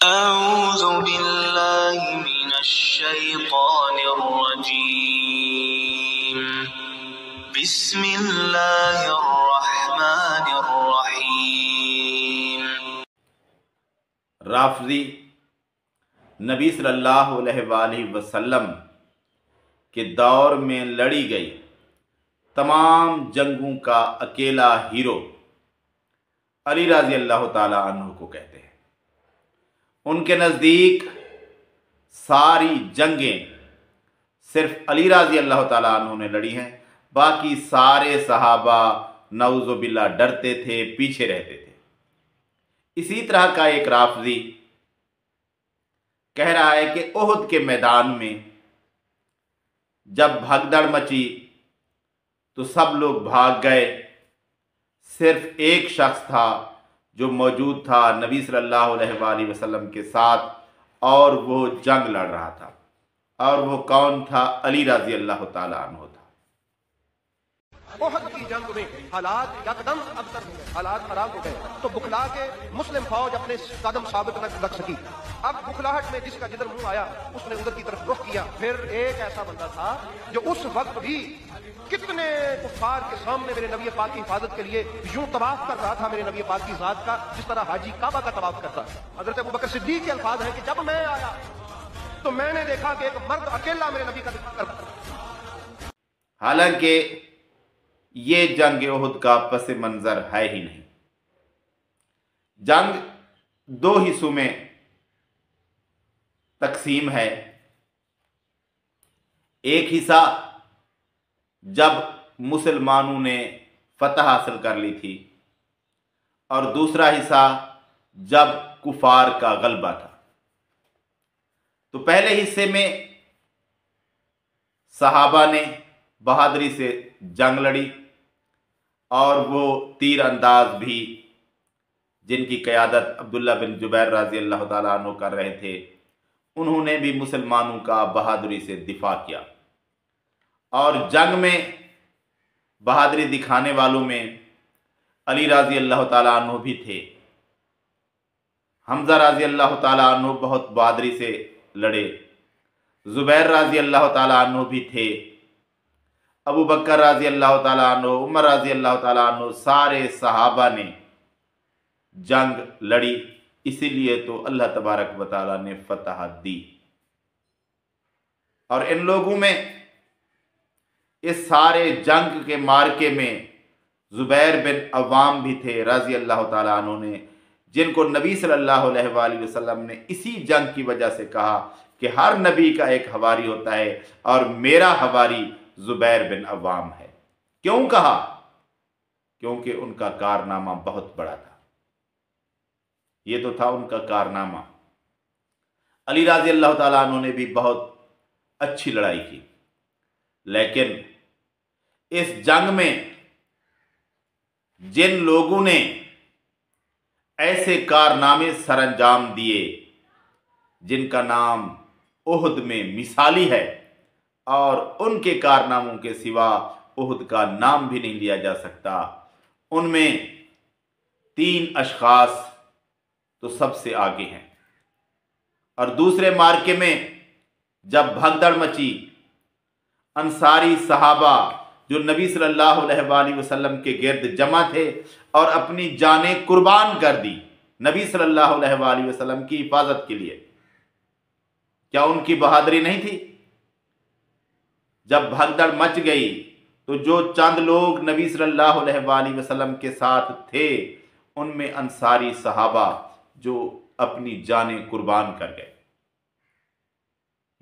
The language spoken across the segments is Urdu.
أعوذ بالله من الشيطان الرجيم بسم الله الرحمن الرحيم۔ رافضی نبی صلی اللہ علیہ وآلہ وسلم کے دور میں لڑی گئی تمام جنگوں کا اکیلا ہیرو علی رضی اللہ تعالی عنہ کو کہتے ہیں۔ ان کے نزدیک ساری جنگیں صرف علی رضی اللہ تعالی عنہ نے لڑی ہیں، باقی سارے صحابہ نعوذ باللہ ڈرتے تھے، پیچھے رہتے تھے۔ اسی طرح کا ایک رافضی کہہ رہا ہے کہ احد کے میدان میں جب بھگدڑ مچی تو سب لوگ بھاگ گئے، صرف ایک شخص تھا جو موجود تھا نبی صلی اللہ علیہ وآلہ وسلم کے ساتھ، اور وہ جنگ لڑ رہا تھا، اور وہ کون تھا؟ علی رضی اللہ تعالی عنہ تھا۔ احد کی جنگ میں حالات یکدم ابتر ہو گئے، حالات خراب ہو گئے تو بکھلا کے مسلم فوج اپنے قدم ثابت نہ رکھ سکی۔ اب بکھلاہٹ میں جس کا جدھر منہ آیا اس نے ادھر کی طرف رخ کیا۔ پھر ایک ایسا بندہ تھا جو اس وقت بھی کتنے کفار کے سامنے میرے نبی پاک کی حفاظت کے لیے یوں طواف کر رہا تھا میرے نبی پاک کی ذات کا، جس طرح حاجی کعبہ کا طواف کرتا۔ حضرت ابوبکر صدیق کے الفاظ ہیں کہ جب میں آیا تو میں نے دیکھا کہ ایک مرد اکیلا میرے نبی کا دفاع کرتا۔ حالانکہ یہ جنگ احد کا پس منظر ہے ہی نہیں۔ جنگ دو حصوں میں تقسیم ہے۔ ایک حصہ جب مسلمانوں نے فتح حاصل کر لی تھی، اور دوسرا حصہ جب کفار کا غلبہ تھا۔ تو پہلے حصے میں صحابہ نے بہادری سے جنگ لڑی، اور وہ تیر انداز بھی جن کی قیادت عبداللہ بن جبیر رضی اللہ تعالیٰ عنہ کر رہے تھے، انہوں نے بھی مسلمانوں کا بہادری سے دفاع کیا۔ اور جنگ میں بہادری دکھانے والوں میں علی رضی اللہ تعالیٰ عنہ بھی تھے۔ حمزہ رضی اللہ تعالیٰ عنہ بہت بہادری سے لڑے، زبیر رضی اللہ تعالیٰ عنہ بھی تھے، ابو بکر رضی اللہ تعالیٰ عنہ، عمر رضی اللہ تعالیٰ عنہ، سارے صحابہ نے جنگ لڑی۔ اسی لیے تو اللہ تبارک و تعالیٰ نے فتح دی۔ اور ان لوگوں میں اس سارے جنگ کے مارکے میں زبیر بن عوام بھی تھے رضی اللہ تعالیٰ عنہ نے، جن کو نبی صلی اللہ علیہ وآلہ وسلم نے اسی جنگ کی وجہ سے کہا کہ ہر نبی کا ایک حواری ہوتا ہے، اور میرا حواری زبیر بن عوام ہے۔ کیوں کہا؟ کیونکہ ان کا کارنامہ بہت بڑا تھا۔ یہ تو تھا ان کا کارنامہ۔ علی رضی اللہ تعالیٰ عنہ نے بھی بہت اچھی لڑائی کی، لیکن اس جنگ میں جن لوگوں نے ایسے کارنامے سر انجام دیے جن کا نام احد میں مثالی ہے، اور ان کے کارناموں کے سوا احد کا نام بھی نہیں لیا جا سکتا، ان میں 3 اشخاص تو سب سے آگے ہیں۔ اور دوسرے مارکے میں جب بھگدڑ مچی، انصاری صحابہ جو نبی صلی اللہ علیہ وآلہ وسلم کے گرد جمع تھے اور اپنی جانیں قربان کر دی نبی صلی اللہ علیہ وآلہ وسلم کی حفاظت کے لیے، کیا ان کی بہادری نہیں تھی؟ جب بھگدڑ مچ گئی تو جو چند لوگ نبی صلی اللہ علیہ وآلہ وسلم کے ساتھ تھے، ان میں انصاری صحابہ جو اپنی جانیں قربان کر گئے،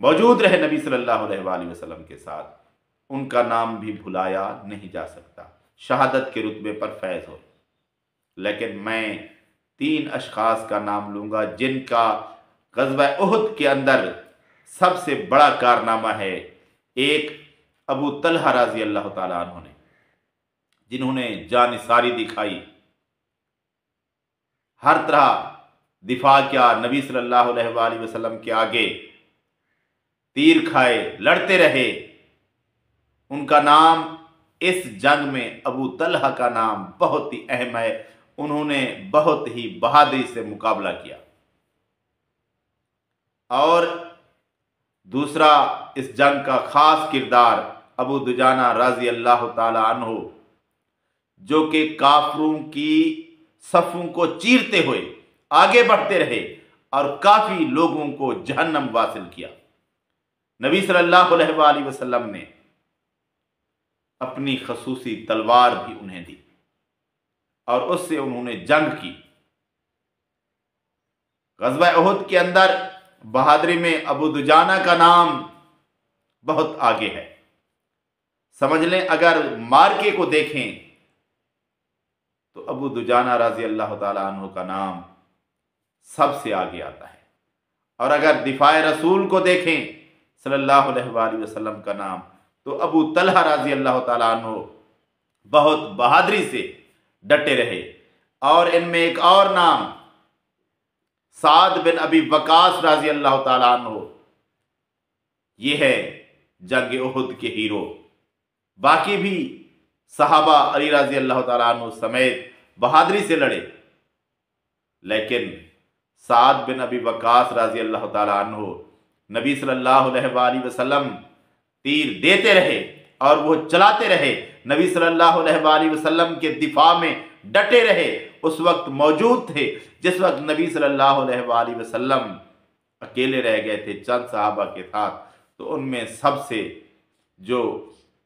موجود رہے نبی صلی اللہ علیہ وآلہ وسلم کے ساتھ، ان کا نام بھی بھلایا نہیں جا سکتا، شہادت کے رتبے پر فیض ہو۔ لیکن میں 3 اشخاص کا نام لوں گا جن کا غزوہ احد کے اندر سب سے بڑا کارنامہ ہے۔ ایک ابو طلحہ رضی اللہ تعالیٰ عنہ نے، جنہوں نے جانثاری دکھائی، ہر طرح دفاع کیا، نبی صلی اللہ علیہ وآلہ وسلم کے آگے تیر کھائے، لڑتے رہے۔ ان کا نام اس جنگ میں، ابو طلحہ کا نام بہت ہی اہم ہے، انہوں نے بہت ہی بہادری سے مقابلہ کیا۔ اور دوسرا اس جنگ کا خاص کردار ابو دجانہ رضی اللہ تعالی عنہ، جو کہ کافروں کی صفوں کو چیرتے ہوئے آگے بڑھتے رہے اور کافی لوگوں کو جہنم واصل کیا۔ نبی صلی اللہ علیہ وآلہ وسلم نے اپنی خصوصی تلوار بھی انہیں دی اور اس سے انہوں نے جنگ کی۔ غزوہ احد کے اندر بہادری میں ابو دجانہ کا نام بہت آگے ہے۔ سمجھ لیں اگر مارکے کو دیکھیں تو ابو دجانہ رضی اللہ تعالی عنہ کا نام سب سے آگے آتا ہے، اور اگر دفاع رسول کو دیکھیں صلی اللہ علیہ وآلہ وسلم کا نام تو ابو طلحہ رضی اللہ تعالی عنہ بہت بہادری سے ڈٹے رہے۔ اور ان میں ایک اور نام سعد بن ابی وقاص رضی اللہ تعالی عنہ، یہ ہے جنگ احد کے ہیرو۔ باقی بھی صحابہ علی رضی اللہ تعالی عنہ سمیت بہادری سے لڑے، لیکن سعد بن ابی وقاص رضی اللہ تعالی عنہ نبی صلی اللہ علیہ وآلہ وسلم تیر دیتے رہے اور وہ چلاتے رہے، نبی صلی اللہ علیہ وآلہ وسلم کے دفاع میں ڈٹے رہے۔ اس وقت موجود تھے جس وقت نبی صلی اللہ علیہ وآلہ وسلم اکیلے رہ گئے تھے چند صحابہ کے ساتھ، تو ان میں سب سے جو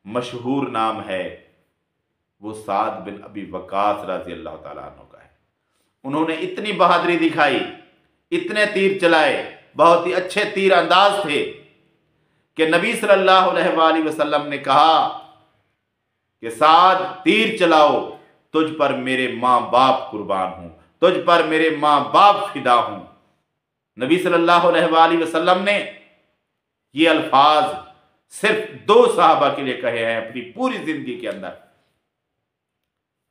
مشہور نام ہے وہ سعد بن ابی وقاص رضی اللہ تعالیٰ عنہ کا ہے۔ انہوں نے اتنی بہادری دکھائی، اتنے تیر چلائے، بہت ہی اچھے تیر انداز تھے کہ نبی صلی اللہ علیہ وآلہ وسلم نے کہا کہ سعد تیر چلاؤ، تجھ پر میرے ماں باپ قربان ہوں، تجھ پر میرے ماں باپ فدا ہوں۔ نبی صلی اللہ علیہ وآلہ وسلم نے یہ الفاظ صرف 2 صحابہ کے لیے کہے ہیں اپنی پوری زندگی کے اندر،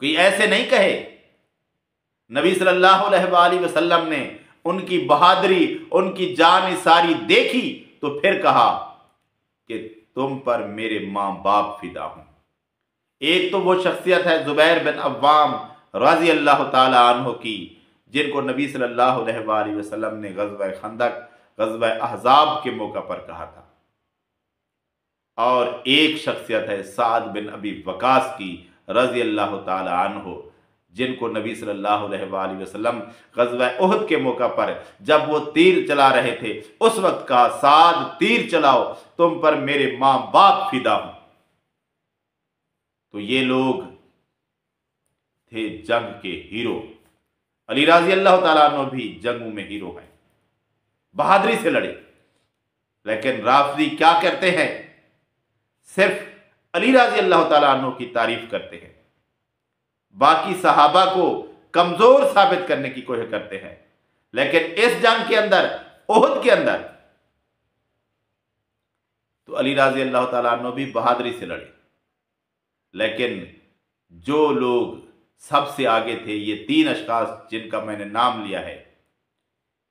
کوئی ایسے نہیں کہے۔ نبی صلی اللہ علیہ وآلہ وسلم نے ان کی بہادری، ان کی جان ساری دیکھی تو پھر کہا کہ تم پر میرے ماں باپ فدا ہوں۔ ایک تو وہ شخصیت ہے زبیر بن عوام رضی اللہ تعالی عنہ کی، جن کو نبی صلی اللہ علیہ وآلہ وسلم نے غزوہ خندق، غزوہ احزاب کے موقع پر کہا تھا۔ اور ایک شخصیت ہے سعد بن ابی وقاص کی رضی اللہ تعالی عنہ، جن کو نبی صلی اللہ علیہ وآلہ وسلم غزوہ احد کے موقع پر جب وہ تیر چلا رہے تھے اس وقت کہا سعد تیر چلاؤ، تم پر میرے ماں باپ فدا ہوں۔ تو یہ لوگ تھے جنگ کے ہیرو۔ علی رضی اللہ تعالیٰ عنہ بھی جنگوں میں ہیرو ہیں، بہادری سے لڑے۔ لیکن رافضی کیا کرتے ہیں؟ صرف علی رضی اللہ تعالیٰ عنہ کی تعریف کرتے ہیں، باقی صحابہ کو کمزور ثابت کرنے کی کوشش کرتے ہیں۔ لیکن اس جنگ کے اندر، احد کے اندر، تو علی رضی اللہ تعالیٰ عنہ بھی بہادری سے لڑے۔ لیکن جو لوگ سب سے آگے تھے، یہ 3 اشخاص جن کا میں نے نام لیا ہے،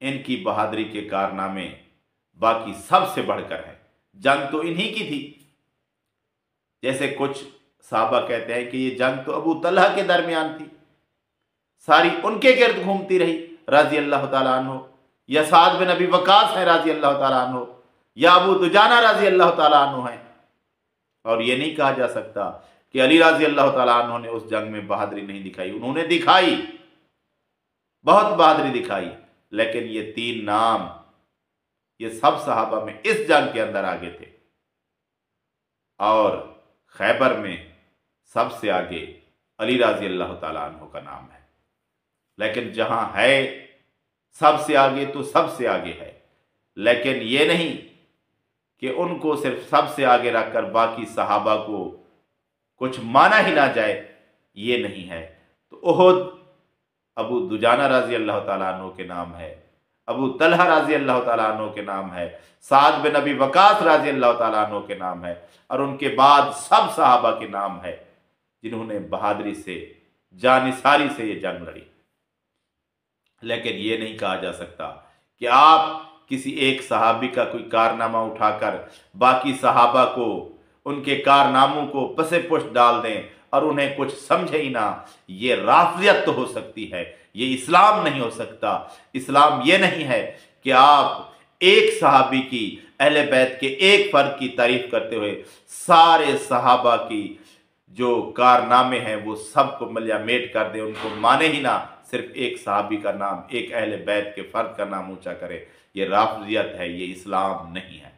ان کی بہادری کے کارنامے باقی سب سے بڑھ کر ہیں۔ جنگ تو انہی کی تھی، جیسے کچھ صحابہ کہتے ہیں کہ یہ جنگ تو ابو طلحہ کے درمیان تھی، ساری ان کے گرد گھومتی رہی رضی اللہ تعالیٰ عنہ، یا سعد بن ابی وقاص ہیں رضی اللہ تعالیٰ عنہ، یا ابو دجانہ رضی اللہ تعالیٰ عنہ ہیں۔ اور یہ نہیں کہا جا سکتا کہ علی رضی اللہ تعالیٰ عنہ نے اس جنگ میں بہادری نہیں دکھائی، انہوں نے دکھائی، بہت بہادری دکھائی۔ لیکن یہ 3 نام، یہ سب صحابہ میں اس جنگ کے اندر آگے تھے۔ اور خیبر میں سب سے آگے علی رضی اللہ تعالیٰ عنہ کا نام ہے۔ لیکن جہاں ہے سب سے آگے تو سب سے آگے ہے، لیکن یہ نہیں کہ ان کو صرف سب سے آگے رکھ کر باقی صحابہ کو کچھ مانا ہی نہ جائے، یہ نہیں ہے۔ تو احد ابو دجانہ رضی اللہ تعالیٰ عنہ کے نام ہے، ابو طلحہ رضی اللہ تعالیٰ عنہ کے نام ہے، سعد بن ابی وقاص رضی اللہ تعالیٰ عنہ کے نام ہے، اور ان کے بعد سب صحابہ کے نام ہے جنہوں نے بہادری سے، جانثاری سے یہ جنگ لڑی۔ لیکن یہ نہیں کہا جا سکتا کہ آپ کسی ایک صحابی کا کوئی کارنامہ اٹھا کر باقی صحابہ کو، ان کے کارناموں کو پس پشت ڈال دیں اور انہیں کچھ سمجھے ہی نہ۔ یہ رافضیت تو ہو سکتی ہے، یہ اسلام نہیں ہو سکتا۔ اسلام یہ نہیں ہے کہ آپ ایک صحابی کی، اہل بیت کے ایک فرد کی تعریف کرتے ہوئے سارے صحابہ کی جو کارنامے ہیں وہ سب کو ملیا میٹ کر دے، ان کو مانے ہی نہ، صرف ایک صحابی کا نام، ایک اہل بیت کے فرد کا نام اونچا کرے، یہ رافضیت ہے، یہ اسلام نہیں ہے۔